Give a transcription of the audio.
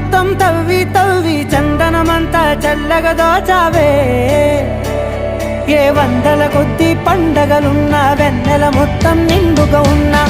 మొత్తం తవ్వి తవ్వి చందనమంతా చల్లగా దోచావే ఏ వందల కొద్ది పండగలున్నా వెన్నెల మొత్తం నిండుగా ఉన్నా